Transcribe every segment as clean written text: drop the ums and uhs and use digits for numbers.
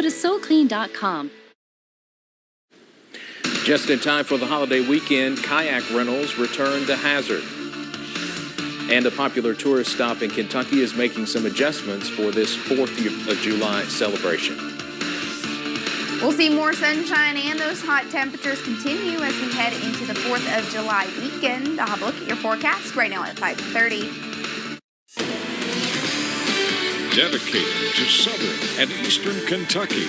to SoClean.com. Just in time for the holiday weekend, kayak rentals return to Hazard. And a popular tourist stop in Kentucky is making some adjustments for this 4th of July celebration. We'll see more sunshine and those hot temperatures continue as we head into the 4th of July weekend. I'll have a look at your forecast right now at 5:30. Dedicated to southern and eastern Kentucky,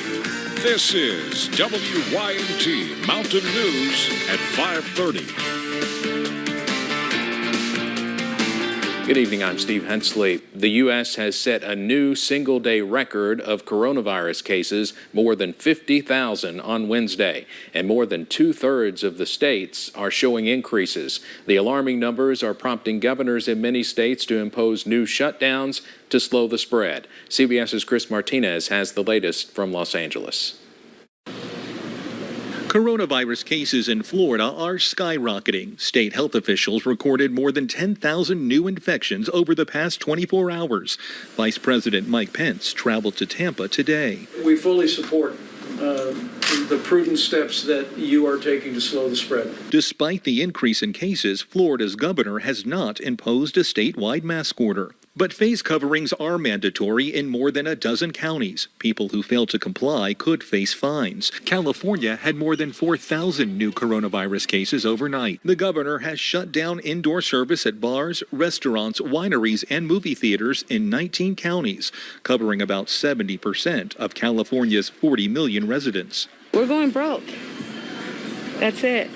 this is WYMT Mountain News at 5:30. Good evening, I'm Steve Hensley. The U.S. has set a new single-day record of coronavirus cases, more than 50,000 on Wednesday, and more than two-thirds of the states are showing increases. The alarming numbers are prompting governors in many states to impose new shutdowns to slow the spread. CBS's Chris Martinez has the latest from Los Angeles. Coronavirus cases in Florida are skyrocketing. State health officials recorded more than 10,000 new infections over the past 24 hours. Vice President Mike Pence traveled to Tampa today. We fully support the prudent steps that you are taking to slow the spread. Despite the increase in cases, Florida's governor has not imposed a statewide mask order. But face coverings are mandatory in more than a dozen counties. People who fail to comply could face fines. California had more than 4,000 new coronavirus cases overnight. The governor has shut down indoor service at bars, restaurants, wineries, and movie theaters in 19 counties, covering about 70% of California's 40 million residents. We're going broke. That's it.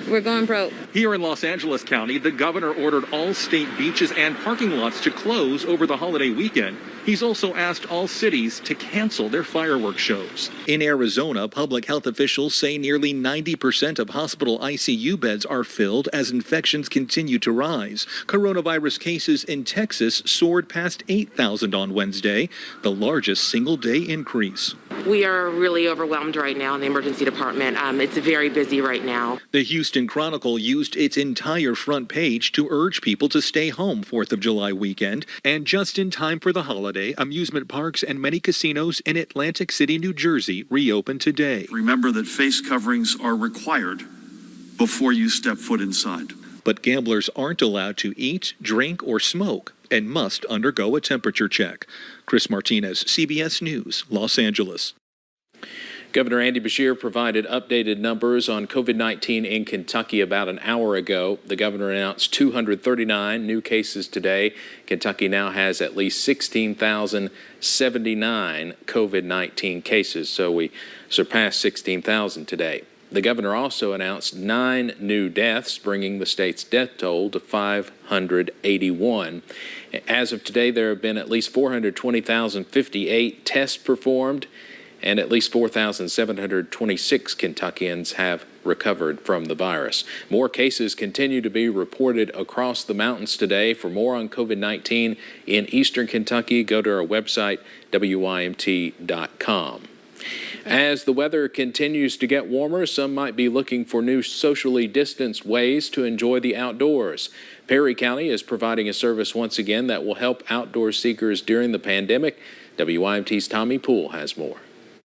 We're going broke. Here in Los Angeles County, the governor ordered all state beaches and parking lots to close over the holiday weekend. He's also asked all cities to cancel their fireworks shows. In Arizona, public health officials say nearly 90% of hospital ICU beds are filled as infections continue to rise. Coronavirus cases in Texas soared past 8,000 on Wednesday, the largest single-day increase. We are really overwhelmed right now in the emergency department. It's very busy right now. The Houston Chronicle used its entire front page to urge people to stay home 4th of July weekend, and just in time for the holiday, amusement parks and many casinos in Atlantic City, New Jersey reopened today. Remember that face coverings are required before you step foot inside. But gamblers aren't allowed to eat, drink, or smoke and must undergo a temperature check. Chris Martinez, CBS News, Los Angeles. Governor Andy Beshear provided updated numbers on COVID-19 in Kentucky about an hour ago. The governor announced 239 new cases today. Kentucky now has at least 16,079 COVID-19 cases, so we surpassed 16,000 today. The governor also announced 9 new deaths, bringing the state's death toll to 581. As of today, there have been at least 420,058 tests performed, and at least 4,726 Kentuckians have recovered from the virus. More cases continue to be reported across the mountains today. For more on COVID-19 in eastern Kentucky, go to our website, WYMT.com. As the weather continues to get warmer, some might be looking for new socially distanced ways to enjoy the outdoors. Perry County is providing a service once again that will help outdoor seekers during the pandemic. WYMT's Tommy Poole has more.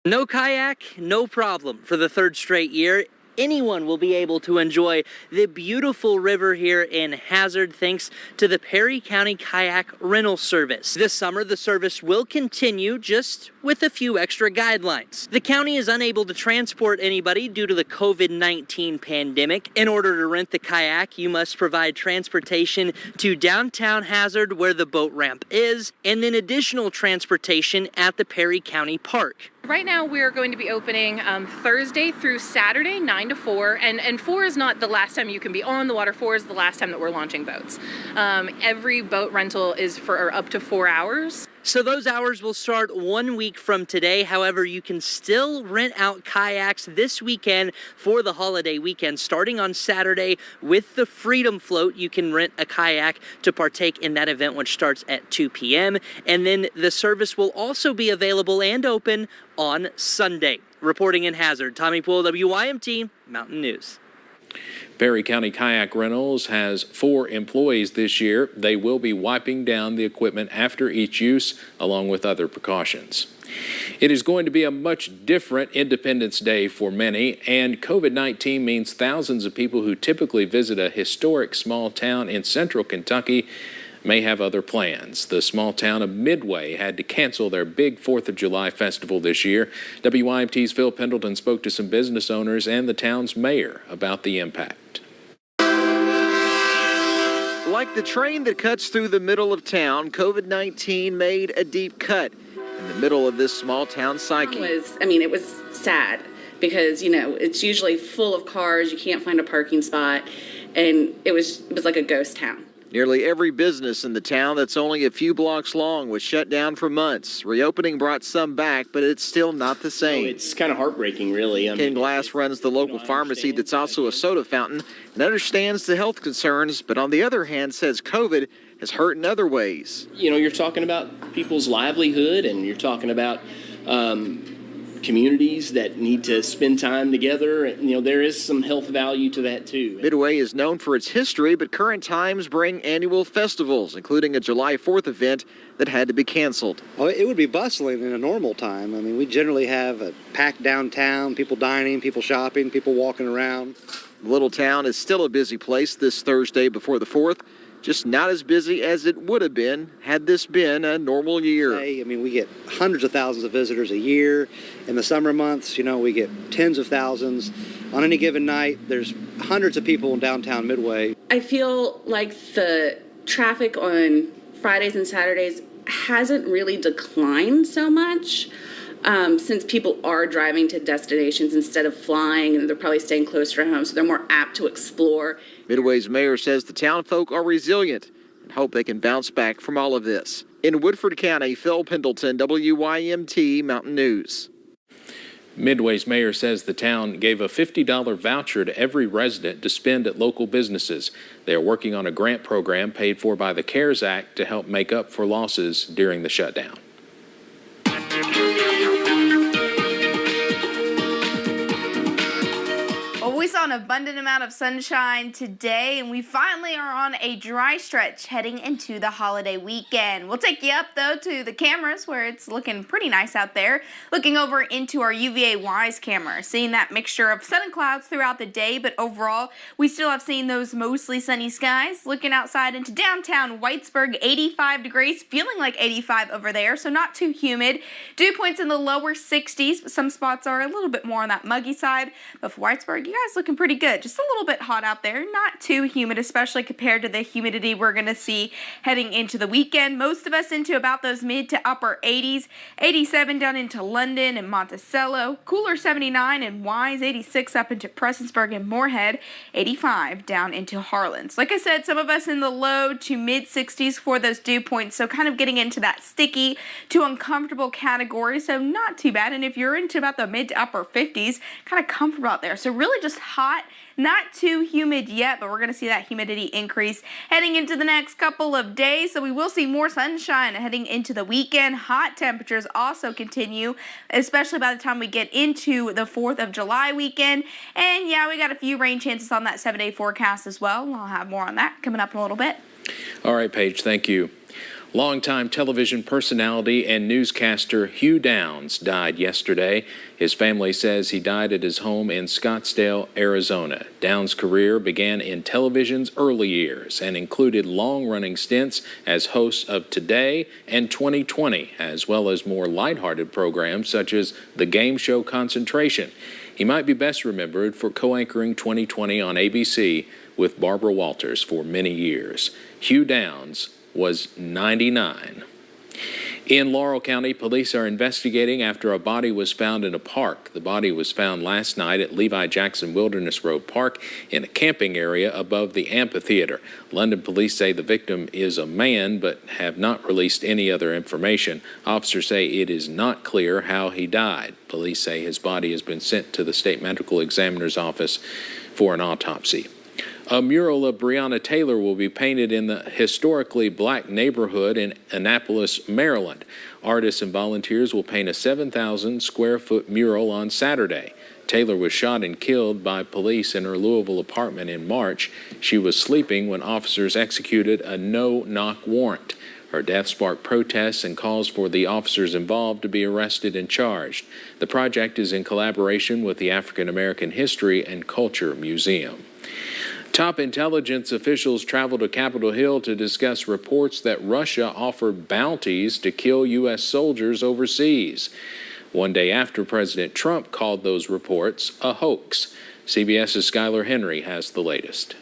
No kayak, no problem. For the third straight year, anyone will be able to enjoy the beautiful river here in Hazard thanks to the Perry County Kayak Rental Service. This summer, the service will continue, just with a few extra guidelines. The county is unable to transport anybody due to the COVID-19 pandemic. In order to rent the kayak, you must provide transportation to downtown Hazard, where the boat ramp is, and then additional transportation at the Perry County Park. Right now we're going to be opening Thursday through Saturday, 9 to 4, and 4 is not the last time you can be on the water. 4 is the last time that we're launching boats. Every boat rental is for up to 4 hours. So those hours will start 1 week from today. However, you can still rent out kayaks this weekend for the holiday weekend. Starting on Saturday with the Freedom Float, you can rent a kayak to partake in that event, which starts at 2 p.m. And then the service will also be available and open on Sunday. Reporting in Hazard, Tommy Poole, WYMT Mountain News. Perry County Kayak Rentals has 4 employees this year. They will be wiping down the equipment after each use, along with other precautions. It is going to be a much different Independence Day for many, and COVID-19 means thousands of people who typically visit a historic small town in central Kentucky may have other plans. The small town of Midway had to cancel their big 4th of July festival this year. WYMT's Phil Pendleton spoke to some business owners and the town's mayor about the impact. Like the train that cuts through the middle of town, COVID-19 made a deep cut in the middle of this small town psyche. It was sad because, it's usually full of cars. You can't find a parking spot. And it was like a ghost town. Nearly every business in the town that's only a few blocks long was shut down for months. Reopening brought some back, but it's still not the same. It's kind of heartbreaking, really. Ken Glass runs the local pharmacy that's also a soda fountain and understands the health concerns, but on the other hand says COVID has hurt in other ways. You're talking about people's livelihood, and you're talking about communities that need to spend time together. There is some health value to that, too. Midway is known for its history, but current times bring annual festivals, including a July 4th event that had to be canceled. Oh, it would be bustling in a normal time. We generally have a packed downtown, people dining, people shopping, people walking around. The little town is still a busy place this Thursday before the 4th. Just not as busy as it would have been had this been a normal year. We get hundreds of thousands of visitors a year. In the summer months, we get tens of thousands. On any given night, there's hundreds of people in downtown Midway. I feel like the traffic on Fridays and Saturdays hasn't really declined so much. Since people are driving to destinations instead of flying, and they're probably staying closer to home, so they're more apt to explore. Midway's mayor says the town folk are resilient and hope they can bounce back from all of this. In Woodford County, Phil Pendleton, WYMT Mountain News. Midway's mayor says the town gave a $50 voucher to every resident to spend at local businesses. They are working on a grant program paid for by the CARES Act to help make up for losses during the shutdown. We saw an abundant amount of sunshine today, and we finally are on a dry stretch heading into the holiday weekend. We'll take you up, though, to the cameras where it's looking pretty nice out there. Looking over into our UVA WISE camera, seeing that mixture of sun and clouds throughout the day, but overall, we still have seen those mostly sunny skies. Looking outside into downtown Whitesburg, 85 degrees, feeling like 85 over there, so not too humid. Dew points in the lower 60s, but some spots are a little bit more on that muggy side. But for Whitesburg, you guys looking pretty good. Just a little bit hot out there, not too humid, especially compared to the humidity we're going to see heading into the weekend. Most of us into about those mid to upper 80s, 87 down into London and Monticello, cooler 79 in Wise, 86 up into Prestonsburg and Moorhead, 85 down into Harlan. Like I said, some of us in the low to mid 60s for those dew points, so kind of getting into that sticky to uncomfortable category, so not too bad. And if you're into about the mid to upper 50s, kind of comfortable out there. So really just hot, not too humid yet, but we're going to see that humidity increase heading into the next couple of days. So we will see more sunshine heading into the weekend. Hot temperatures also continue, especially by the time we get into the 4th of July weekend. And yeah, we got a few rain chances on that 7-day forecast as well. I'll have more on that coming up in a little bit. All right, Paige, thank you. Longtime television personality and newscaster Hugh Downs died yesterday. His family says he died at his home in Scottsdale, Arizona. Downs' career began in television's early years and included long-running stints as host of Today and 2020, as well as more lighthearted programs such as the game show Concentration. He might be best remembered for co-anchoring 2020 on ABC with Barbara Walters for many years. Hugh Downs was 99. In Laurel County, police are investigating after a body was found in a park. The body was found last night at Levi Jackson Wilderness Road Park in a camping area above the amphitheater. London police say the victim is a man, but have not released any other information. Officers say it is not clear how he died. Police say his body has been sent to the state medical examiner's office for an autopsy. A mural of Breonna Taylor will be painted in the historically black neighborhood in Annapolis, Maryland. Artists and volunteers will paint a 7,000 square foot mural on Saturday. Taylor was shot and killed by police in her Louisville apartment in March. She was sleeping when officers executed a no-knock warrant. Her death sparked protests and calls for the officers involved to be arrested and charged. The project is in collaboration with the African American History and Culture Museum. Top intelligence officials traveled to Capitol Hill to discuss reports that Russia offered bounties to kill U.S. soldiers overseas. One day after President Trump called those reports a hoax. CBS's Skylar Henry has the latest.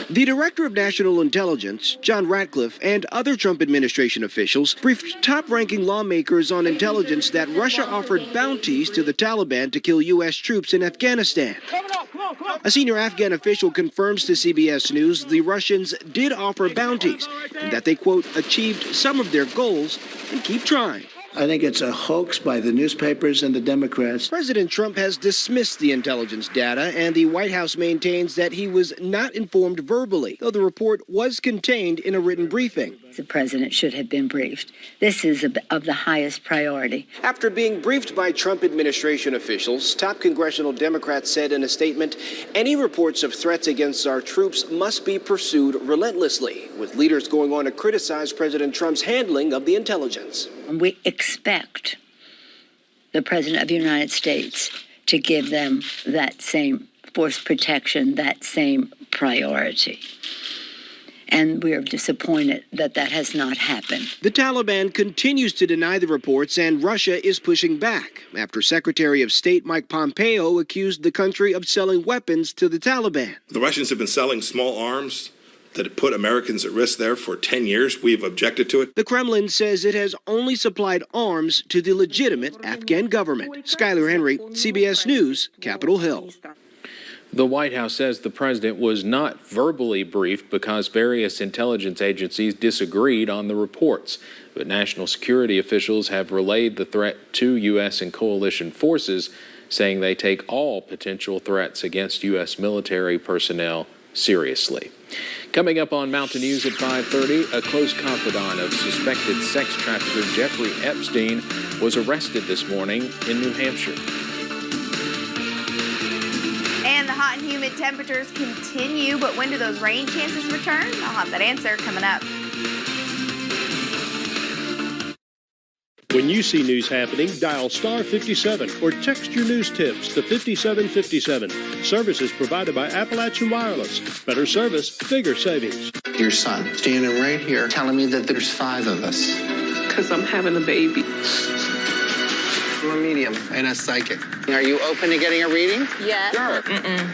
The Director of National Intelligence, John Ratcliffe, and other Trump administration officials briefed top-ranking lawmakers on intelligence that Russia offered bounties to the Taliban to kill U.S. troops in Afghanistan. A senior Afghan official confirms to CBS News the Russians did offer bounties and that they, quote, achieved some of their goals and keep trying. I think it's a hoax by the newspapers and the Democrats. President Trump has dismissed the intelligence data, and the White House maintains that he was not informed verbally, though the report was contained in a written briefing. The president should have been briefed. This is of the highest priority. After being briefed by Trump administration officials, top congressional Democrats said in a statement, any reports of threats against our troops must be pursued relentlessly, with leaders going on to criticize President Trump's handling of the intelligence. We expect the President of the United States to give them that same force protection, that same priority. And we are disappointed that that has not happened. The Taliban continues to deny the reports, and Russia is pushing back after Secretary of State Mike Pompeo accused the country of selling weapons to the Taliban. The Russians have been selling small arms that put Americans at risk there for 10 years. We've objected to it. The Kremlin says it has only supplied arms to the legitimate Afghan government. Skylar Henry, CBS News, Capitol Hill. The White House says the president was not verbally briefed because various intelligence agencies disagreed on the reports. But national security officials have relayed the threat to U.S. and coalition forces, saying they take all potential threats against U.S. military personnel seriously. Coming up on Mountain News at 5:30, a close confidant of suspected sex trafficker Jeffrey Epstein was arrested this morning in New Hampshire. And the hot and humid temperatures continue, but when do those rain chances return? I'll have that answer coming up. When you see news happening, dial star 57 or text your news tips to 5757. Service is provided by Appalachian Wireless. Better service, bigger savings. Your son standing right here telling me that there's 5 of us. Because I'm having a baby. I'm a medium and a psychic. Are you open to getting a reading? Yeah. Sure.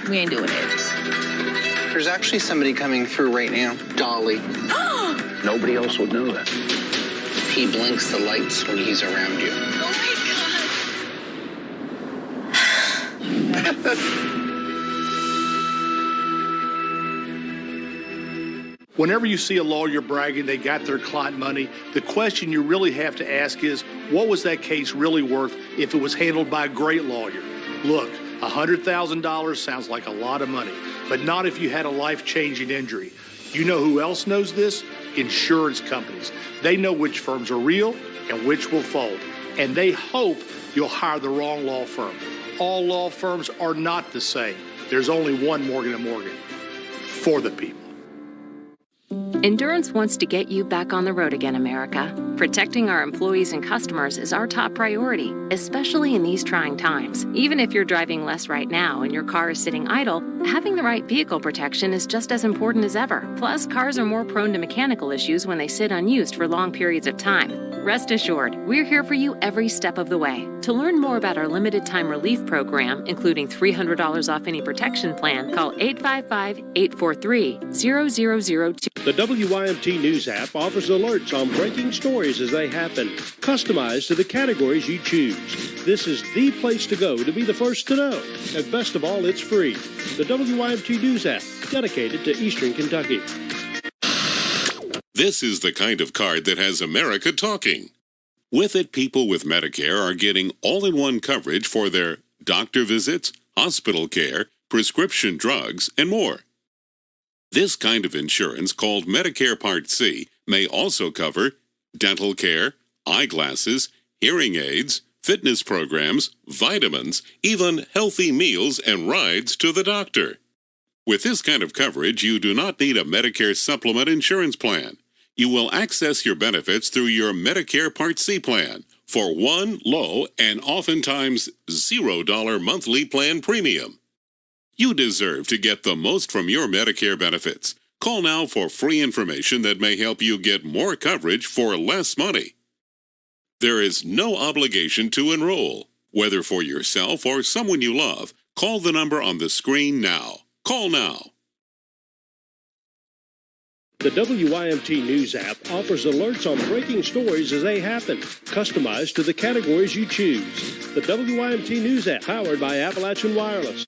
We ain't doing it. There's actually somebody coming through right now. Dolly. Nobody else would know that. He blinks the lights when he's around you. Oh my God. Whenever you see a lawyer bragging they got their client money, the question you really have to ask is, what was that case really worth if it was handled by a great lawyer? Look, $100,000 sounds like a lot of money, but not if you had a life-changing injury. You know who else knows this? Insurance companies. They know which firms are real and which will fold. And they hope you'll hire the wrong law firm. All law firms are not the same. There's only one Morgan & Morgan. For the people. Endurance wants to get you back on the road again, America. Protecting our employees and customers is our top priority, especially in these trying times. Even if you're driving less right now and your car is sitting idle, having the right vehicle protection is just as important as ever. Plus, cars are more prone to mechanical issues when they sit unused for long periods of time. Rest assured, we're here for you every step of the way. To learn more about our limited time relief program, including $300 off any protection plan, call 855-843-0002. The WYMT News app offers alerts on breaking stories as they happen, customized to the categories you choose. This is the place to go to be the first to know. And best of all, it's free. The WYMT News app, dedicated to Eastern Kentucky. This is the kind of card that has America talking. With it, people with Medicare are getting all-in-one coverage for their doctor visits, hospital care, prescription drugs, and more. This kind of insurance, called Medicare Part C, may also cover dental care, eyeglasses, hearing aids, fitness programs, vitamins, even healthy meals and rides to the doctor. With this kind of coverage, you do not need a Medicare supplement insurance plan. You will access your benefits through your Medicare Part C plan for one low and oftentimes $0 monthly plan premium. You deserve to get the most from your Medicare benefits. Call now for free information that may help you get more coverage for less money. There is no obligation to enroll. Whether for yourself or someone you love, call the number on the screen now. Call now. The WYMT News app offers alerts on breaking stories as they happen, customized to the categories you choose. The WYMT News app, powered by Appalachian Wireless.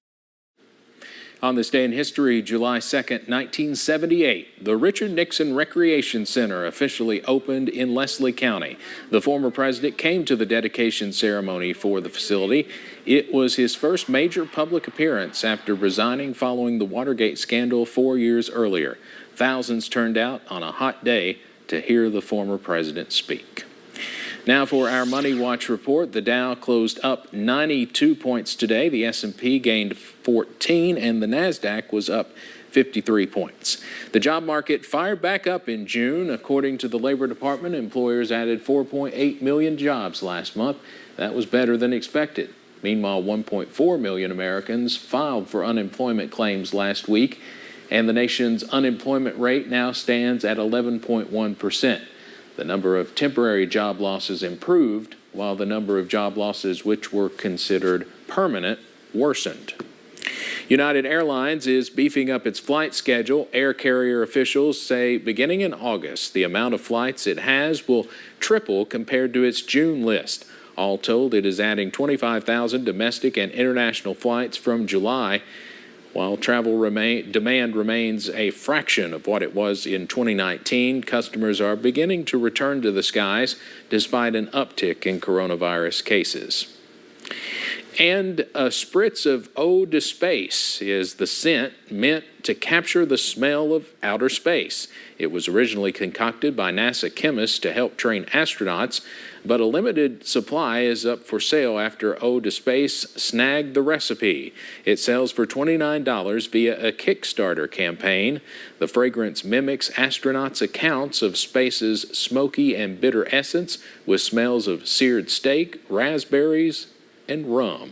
On this day in history, July 2nd, 1978, the Richard Nixon Recreation Center officially opened in Leslie County. The former president came to the dedication ceremony for the facility. It was his first major public appearance after resigning following the Watergate scandal 4 years earlier. Thousands turned out on a hot day to hear the former president speak. Now for our Money Watch report, the Dow closed up 92 points today. The S&P gained 14 and the NASDAQ was up 53 points. The job market fired back up in June. According to the Labor Department, employers added 4.8 million jobs last month. That was better than expected. Meanwhile, 1.4 million Americans filed for unemployment claims last week, and the nation's unemployment rate now stands at 11.1%. The number of temporary job losses improved, while the number of job losses which were considered permanent worsened. United Airlines is beefing up its flight schedule. Air carrier officials say beginning in August, the amount of flights it has will triple compared to its June list. All told, it is adding 25,000 domestic and international flights from July. While travel demand remains a fraction of what it was in 2019, customers are beginning to return to the skies despite an uptick in coronavirus cases. And a spritz of Eau de Space is the scent meant to capture the smell of outer space. It was originally concocted by NASA chemists to help train astronauts, but a limited supply is up for sale after Eau de Space snagged the recipe. It sells for $29 via a Kickstarter campaign. The fragrance mimics astronauts' accounts of space's smoky and bitter essence with smells of seared steak, raspberries, and rum.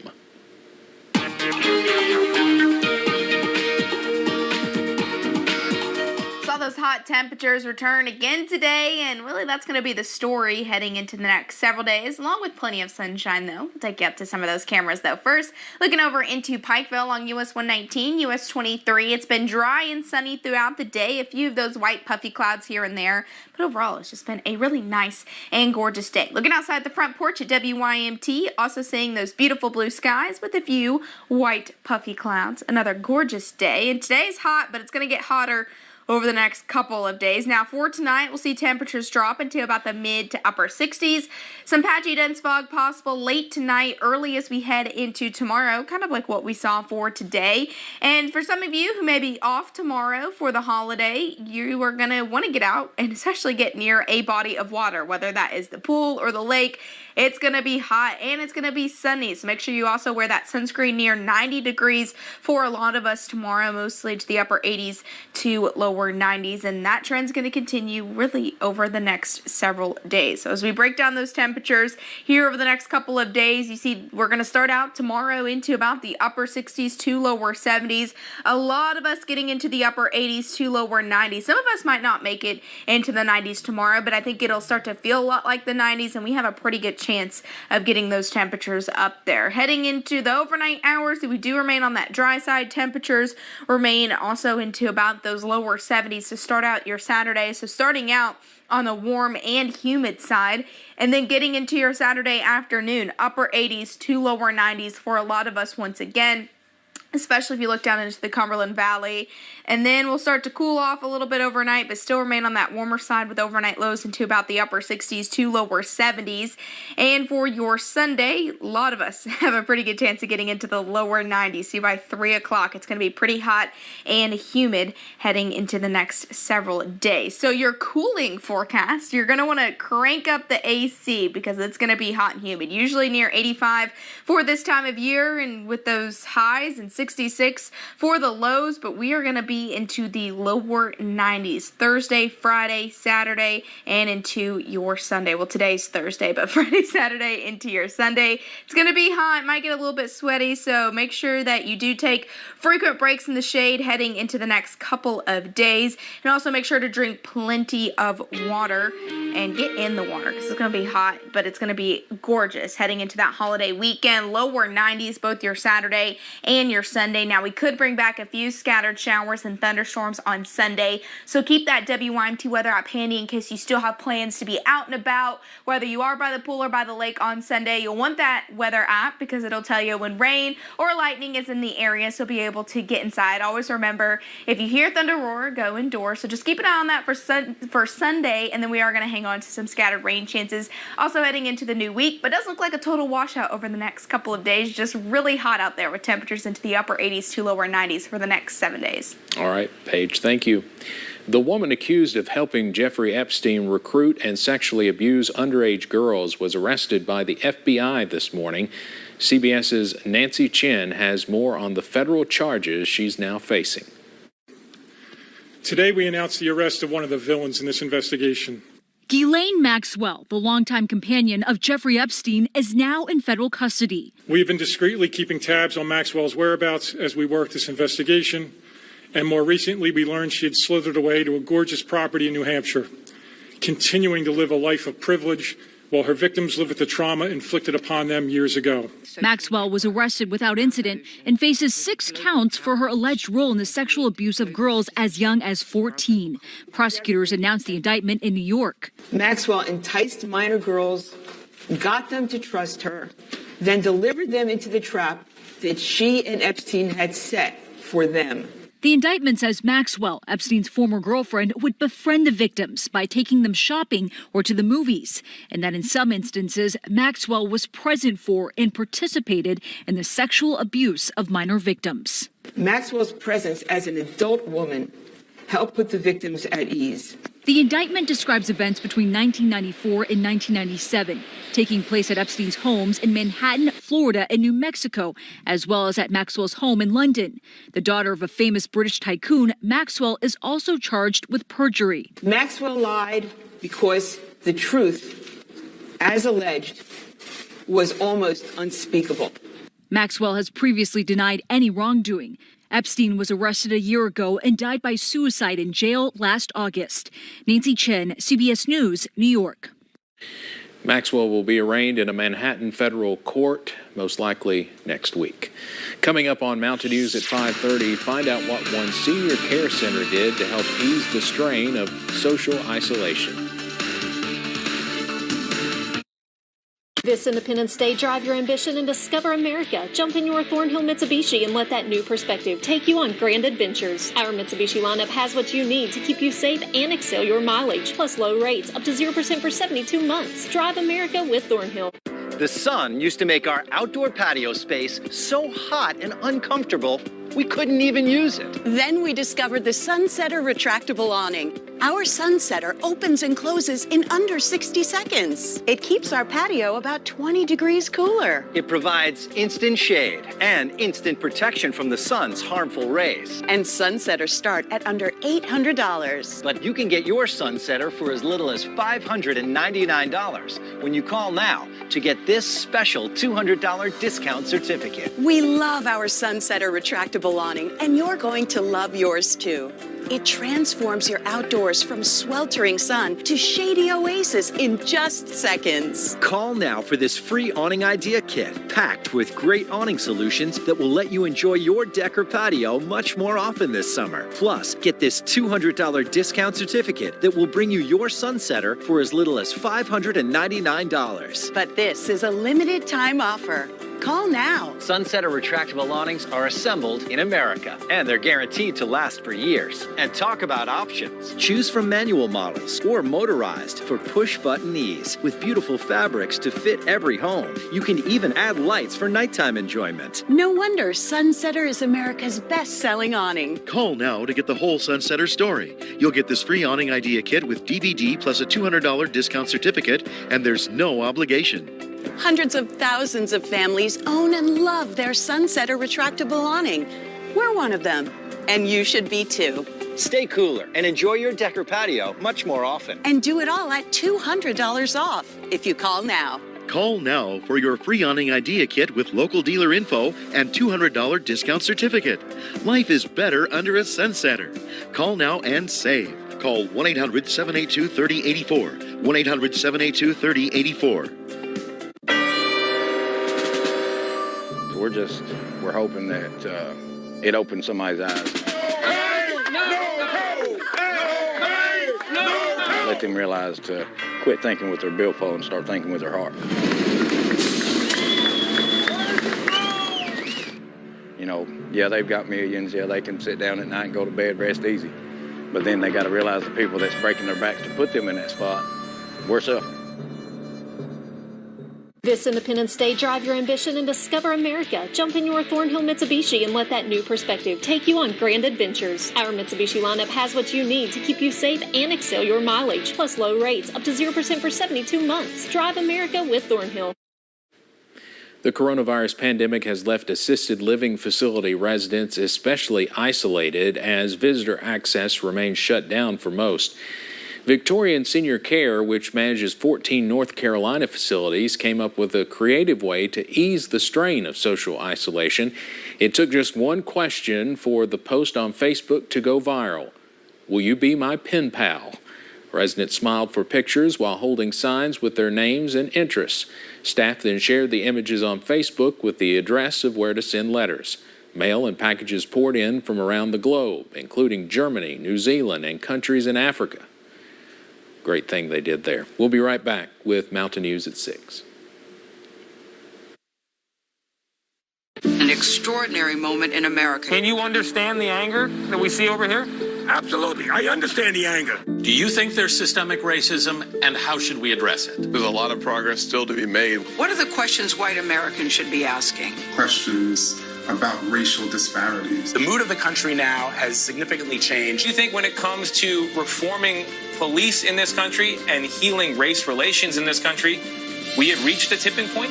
Saw those hot temperatures return again today, and really that's going to be the story heading into the next several days, along with plenty of sunshine, though. We'll take you up to some of those cameras, though. First, looking over into Pikeville along US 119, US 23. It's been dry and sunny throughout the day. A few of those white puffy clouds here and there, but overall it's just been a really nice and gorgeous day. Looking outside the front porch at WYMT, also seeing those beautiful blue skies with a few white puffy clouds. Another gorgeous day, and today's hot, but it's going to get hotter over the next couple of days. Now for tonight, we'll see temperatures drop into about the mid to upper 60s. Some patchy dense fog possible late tonight, early as we head into tomorrow, kind of like what we saw for today. And for some of you who may be off tomorrow for the holiday, you are going to want to get out and especially get near a body of water, whether that is the pool or the lake. It's going to be hot and it's going to be sunny, so make sure you also wear that sunscreen near 90 degrees for a lot of us tomorrow, mostly to the upper 80s to lower 90s, and that trend's going to continue really over the next several days. So as we break down those temperatures here over the next couple of days, you see we're going to start out tomorrow into about the upper 60s to lower 70s. A lot of us getting into the upper 80s to lower 90s. Some of us might not make it into the 90s tomorrow, but I think it'll start to feel a lot like the 90s, and we have a pretty good chance of getting those temperatures up there. Heading into the overnight hours, we do remain on that dry side. Temperatures remain also into about those lower 70s to start out your Saturday. So starting out on the warm and humid side, and then getting into your Saturday afternoon, upper 80s to lower 90s for a lot of us once again. especially if you look down into the Cumberland Valley. And then we'll start to cool off a little bit overnight, but still remain on that warmer side with overnight lows into about the upper 60s to lower 70s. And for your Sunday, a lot of us have a pretty good chance of getting into the lower 90s. See, by 3 o'clock, it's going to be pretty hot and humid heading into the next several days. So your cooling forecast, you're going to want to crank up the AC because it's going to be hot and humid. Usually near 85 for this time of year, and with those highs and 66 for the lows, but we are going to be into the lower 90s Thursday, Friday, Saturday, and into your Sunday. Well, today's Thursday, but Friday, Saturday, into your Sunday. It's going to be hot. It might get a little bit sweaty, so make sure that you do take frequent breaks in the shade heading into the next couple of days. And also make sure to drink plenty of water and get in the water because it's going to be hot, but it's going to be gorgeous heading into that holiday weekend. Lower 90s both your Saturday and your Sunday. Now, we could bring back a few scattered showers and thunderstorms on Sunday, so keep that WYMT weather app handy in case you still have plans to be out and about, whether you are by the pool or by the lake on Sunday. You'll want that weather app because it'll tell you when rain or lightning is in the area, so be able to get inside. Always remember, if you hear thunder roar, go indoors. So just keep an eye on that for Sunday, and then we are going to hang on to some scattered rain chances also heading into the new week, but it does look like a total washout over the next couple of days. Just really hot out there with temperatures into the upper 80s to lower 90s for the next 7 days. All right, Paige, thank you. The woman accused of helping Jeffrey Epstein recruit and sexually abuse underage girls was arrested by the FBI this morning. CBS's Nancy Chen has more on the federal charges she's now facing. Today we announced the arrest of one of the villains in this investigation. Ghislaine Maxwell, the longtime companion of Jeffrey Epstein, is now in federal custody. We have been discreetly keeping tabs on Maxwell's whereabouts as we work this investigation, and more recently we learned she had slithered away to a gorgeous property in New Hampshire, continuing to live a life of privilege while her victims live with the trauma inflicted upon them years ago. Maxwell was arrested without incident and faces 6 counts for her alleged role in the sexual abuse of girls as young as 14. Prosecutors announced the indictment in New York. Maxwell enticed minor girls, got them to trust her, then delivered them into the trap that she and Epstein had set for them. The indictment says Maxwell, Epstein's former girlfriend, would befriend the victims by taking them shopping or to the movies, and that in some instances, Maxwell was present for and participated in the sexual abuse of minor victims. Maxwell's presence as an adult woman helped put the victims at ease. The indictment describes events between 1994 and 1997, taking place at Epstein's homes in Manhattan, Florida, and New Mexico, as well as at Maxwell's home in London. The daughter of a famous British tycoon, Maxwell is also charged with perjury. Maxwell lied because the truth, as alleged, was almost unspeakable. Maxwell has previously denied any wrongdoing. Epstein was arrested a year ago and died by suicide in jail last August. Nancy Chen, CBS News, New York. Maxwell will be arraigned in a Manhattan federal court, most likely next week. Coming up on Mountain News at 5:30, find out what one senior care center did to help ease the strain of social isolation. This Independence Day, drive your ambition and discover America. Jump in your Thornhill Mitsubishi and let that new perspective take you on grand adventures. Our Mitsubishi lineup has what you need to keep you safe and excel your mileage, plus low rates up to 0% for 72 months. Drive America with Thornhill. The sun used to make our outdoor patio space so hot and uncomfortable, we couldn't even use it. Then we discovered the Sunsetter retractable awning. Our Sunsetter opens and closes in under 60 seconds. It keeps our patio about 20 degrees cooler. It provides instant shade and instant protection from the sun's harmful rays. And Sunsetters start at under $800. But you can get your Sunsetter for as little as $599 when you call now to get this special $200 discount certificate. We love our Sunsetter retractable awning, and you're going to love yours too. It transforms your outdoors from sweltering sun to shady oasis in just seconds. Call now for this free awning idea kit, packed with great awning solutions that will let you enjoy your deck or patio much more often this summer. Plus, get this $200 discount certificate that will bring you your Sunsetter for as little as $599. But this is a limited time offer. Call now. Sunsetter retractable awnings are assembled in America, and they're guaranteed to last for years. And talk about options. Choose from manual models or motorized for push-button ease with beautiful fabrics to fit every home. You can even add lights for nighttime enjoyment. No wonder Sunsetter is America's best-selling awning. Call now to get the whole Sunsetter story. You'll get this free awning idea kit with DVD plus a $200 discount certificate, and there's no obligation. Hundreds of thousands of families own and love their Sunsetter retractable awning. We're one of them, and you should be too. Stay cooler and enjoy your deck or patio much more often. And do it all at $200 off if you call now. Call now for your free awning idea kit with local dealer info and $200 discount certificate. Life is better under a Sunsetter. Call now and save. Call 1-800-782-3084. 1-800-782-3084. We're hoping that it opens somebody's eyes. Let them realize to quit thinking with their billfold and start thinking with their heart. You know, yeah, they've got millions. Yeah, they can sit down at night and go to bed, rest easy. But then they got to realize the people that's breaking their backs to put them in that spot, we're suffering. This Independence Day, drive your ambition and discover America. Jump in your Thornhill Mitsubishi and let that new perspective take you on grand adventures. Our Mitsubishi lineup has what you need to keep you safe and excel your mileage, plus low rates, up to 0% for 72 months. Drive America with Thornhill. The coronavirus pandemic has left assisted living facility residents especially isolated as visitor access remains shut down for most. Victorian Senior Care, which manages 14 North Carolina facilities, came up with a creative way to ease the strain of social isolation. It took just one question for the post on Facebook to go viral. Will you be my pen pal? Residents smiled for pictures while holding signs with their names and interests. Staff then shared the images on Facebook with the address of where to send letters. Mail and packages poured in from around the globe, including Germany, New Zealand, and countries in Africa. Great thing they did there. We'll be right back with Mountain News at 6. An extraordinary moment in America. Can you understand the anger that we see over here? Absolutely. I understand the anger. Do you think there's systemic racism, and how should we address it? There's a lot of progress still to be made. What are the questions white Americans should be asking? Questions about racial disparities. The mood of the country now has significantly changed. Do you think when it comes to reforming police in this country and healing race relations in this country, we have reached a tipping point?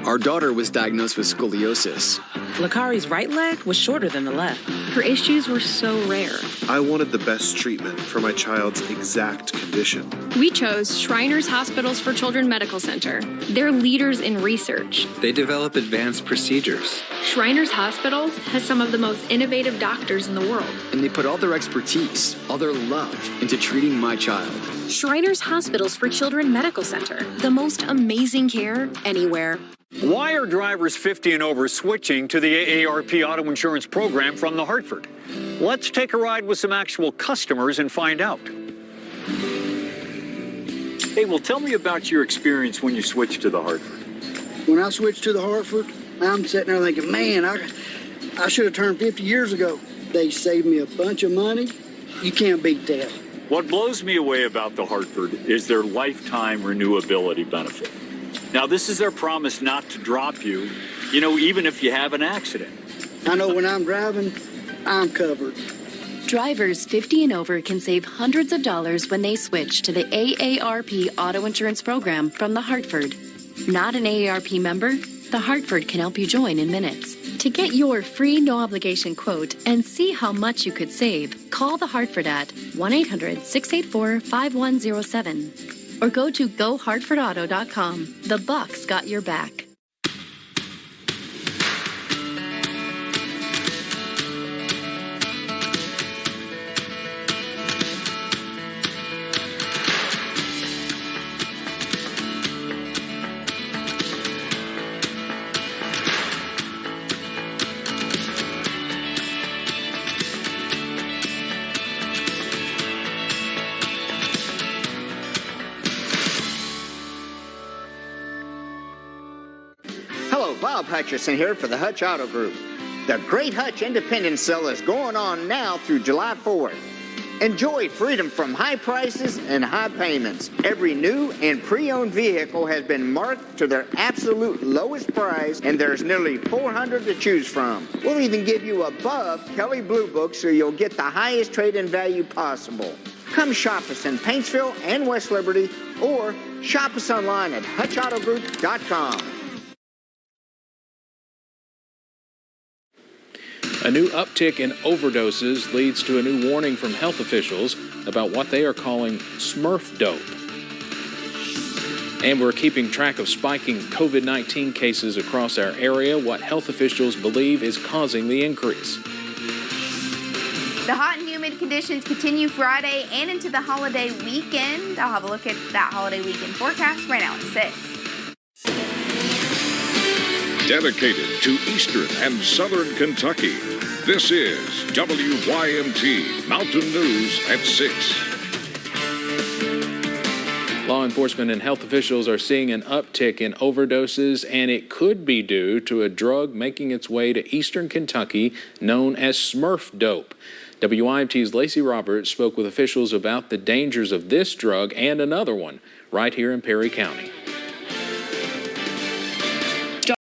Our daughter was diagnosed with scoliosis. Lakari's right leg was shorter than the left. Her issues were so rare. I wanted the best treatment for my child's exact condition. We chose Shriners Hospitals for Children Medical Center. They're leaders in research. They develop advanced procedures. Shriners Hospitals has some of the most innovative doctors in the world. And they put all their expertise, all their love into treating my child. Shriners Hospitals for Children Medical Center. The most amazing care anywhere. Why are drivers 50 and over switching to the AARP auto insurance program from the Hartford? Let's take a ride with some actual customers and find out. Hey, well, tell me about your experience when you switched to the Hartford. When I switched to the Hartford, I'm sitting there thinking, man, I should have turned 50 years ago. They saved me a bunch of money. You can't beat that. What blows me away about the Hartford is their lifetime renewability benefit. Now, this is their promise not to drop you, even if you have an accident. I know when I'm driving, I'm covered. Drivers 50 and over can save hundreds of dollars when they switch to the AARP auto insurance program from the Hartford. Not an AARP member? The Hartford can help you join in minutes. To get your free no-obligation quote and see how much you could save, call the Hartford at 1-800-684-5107 or go to GoHartfordAuto.com. The Bucks got your back. Hello, Bob Hutchison here for the Hutch Auto Group. The Great Hutch Independence Sale is going on now through July 4th. Enjoy freedom from high prices and high payments. Every new and pre-owned vehicle has been marked to their absolute lowest price, and there's nearly 400 to choose from. We'll even give you above Kelley Blue Book so you'll get the highest trade-in value possible. Come shop us in Paintsville and West Liberty, or shop us online at HutchAutoGroup.com. A new uptick in overdoses leads to a new warning from health officials about what they are calling Smurf dope. And we're keeping track of spiking COVID-19 cases across our area, what health officials believe is causing the increase. The hot and humid conditions continue Friday and into the holiday weekend. I'll have a look at that holiday weekend forecast right now at 6. Dedicated to Eastern and Southern Kentucky, this is WYMT Mountain News at 6. Law enforcement and health officials are seeing an uptick in overdoses, and it could be due to a drug making its way to Eastern Kentucky known as Smurf dope. WYMT's Lacey Roberts spoke with officials about the dangers of this drug and another one right here in Perry County.